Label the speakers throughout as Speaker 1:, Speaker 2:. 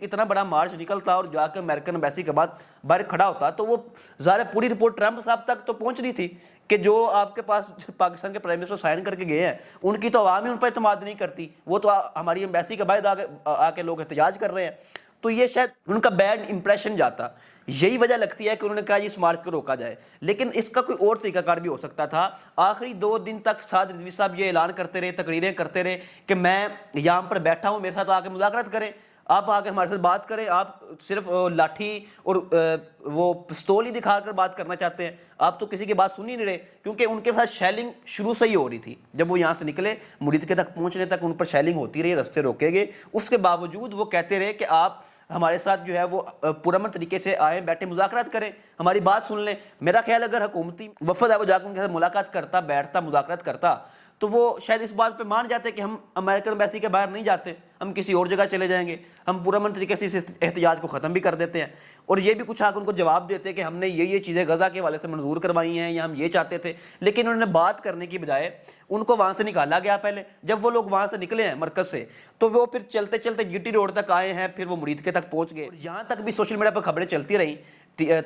Speaker 1: اتنا بڑا مارچ نکلتا اور جا کے امریکن ایمبیسی کے بعد باہر کھڑا ہوتا تو وہ ظاہر پوری رپورٹ ٹرمپ صاحب تک تو پہنچ رہی تھی کہ جو آپ کے پاس پاکستان کے پرائم منسٹر سائن کر کے گئے ہیں ان کی تو عوام ہی ان پر اعتماد نہیں کرتی، وہ تو ہماری ایمبیسی کے بعد آ کے لوگ احتجاج کر رہے ہیں، تو یہ شاید ان کا بیڈ امپریشن جاتا، یہی وجہ لگتی ہے کہ انہوں نے کہا اس مارچ کو روکا جائے۔ لیکن اس کا کوئی اور طریقہ کار بھی ہو سکتا تھا۔ آخری 2 دن تک سعد رضوی صاحب یہ اعلان کرتے رہے، تقریریں کرتے رہے کہ میں یہاں پر بیٹھا ہوں، میرے ساتھ آ کے مذاکرات کریں، آپ آ کے ہمارے ساتھ بات کریں، آپ صرف لاٹھی اور وہ پستول ہی دکھا کر بات کرنا چاہتے ہیں، آپ تو کسی کی بات سن ہی نہیں رہے، کیونکہ ان کے ساتھ شیلنگ شروع سے ہی ہو رہی تھی۔ جب وہ یہاں سے نکلے مرید کے تک پہنچنے تک ان پر شیلنگ ہوتی رہی، رستے روکے گئے، اس کے باوجود وہ کہتے رہے کہ آپ ہمارے ساتھ جو ہے وہ پرامن طریقے سے آئیں، بیٹھے مذاکرات کریں، ہماری بات سن لیں۔ میرا خیال اگر حکومتی وفد ہے وہ جا کے ان کے ساتھ ملاقات کرتا، بیٹھتا، مذاکرات کرتا تو وہ شاید اس بات پہ مان جاتے کہ ہم امریکن ایمبیسی کے باہر نہیں جاتے، ہم کسی اور جگہ چلے جائیں گے، ہم پرامن طریقے سے اس احتجاج کو ختم بھی کر دیتے ہیں، اور یہ بھی کچھ آ کے ان کو جواب دیتے کہ ہم نے یہ چیزیں غزہ کے حوالے سے منظور کروائی ہیں یا ہم یہ چاہتے تھے، لیکن انہوں نے بات کرنے کی بجائے ان کو وہاں سے نکالا گیا۔ پہلے جب وہ لوگ وہاں سے نکلے ہیں مرکز سے تو وہ پھر چلتے چلتے جی ٹی روڈ تک آئے ہیں، پھر وہ مرید کے تک پہنچ گئے۔ یہاں تک بھی سوشل میڈیا پر خبریں چلتی رہیں،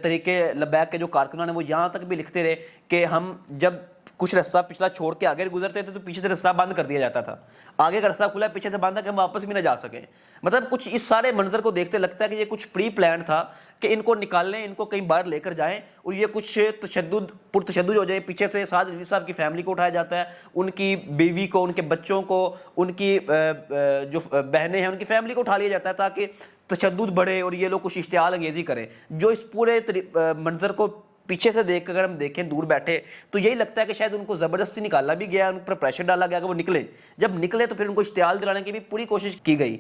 Speaker 1: طریقے لبیک کے جو کارکنان ہیں وہ یہاں تک بھی لکھتے رہے کہ ہم جب کچھ رستہ پچھلا چھوڑ کے آگے گزرتے تھے تو پیچھے سے رستہ بند کر دیا جاتا تھا، آگے کا رستہ کھلا ہے، پیچھے سے بند ہے کہ ہم واپس بھی نہ جا سکیں۔ مطلب کچھ اس سارے منظر کو دیکھتے لگتا ہے کہ یہ کچھ پری پلان تھا کہ ان کو نکالنے، ان کو کہیں باہر لے کر جائیں، اور یہ کچھ پرتشدد ہو جائے۔ پیچھے سے سعد رضوی صاحب کی فیملی کو اٹھایا جاتا ہے، ان کی بیوی کو، ان کے بچوں کو، ان کی جو بہنیں ہیں ان کی فیملی کو اٹھا لیا جاتا ہے تاکہ تشدد بڑھے اور یہ لوگ کچھ اشتعال انگیزی کریں۔ جو اس پورے منظر کو پیچھے سے دیکھ کر اگر ہم دیکھیں دور بیٹھے تو یہی لگتا ہے کہ شاید ان کو زبردستی نکالا بھی گیا، ان پر پریشر ڈالا گیا کہ وہ نکلیں۔ جب نکلے تو پھر ان کو اشتعال دلانے کی بھی پوری کوشش کی گئی۔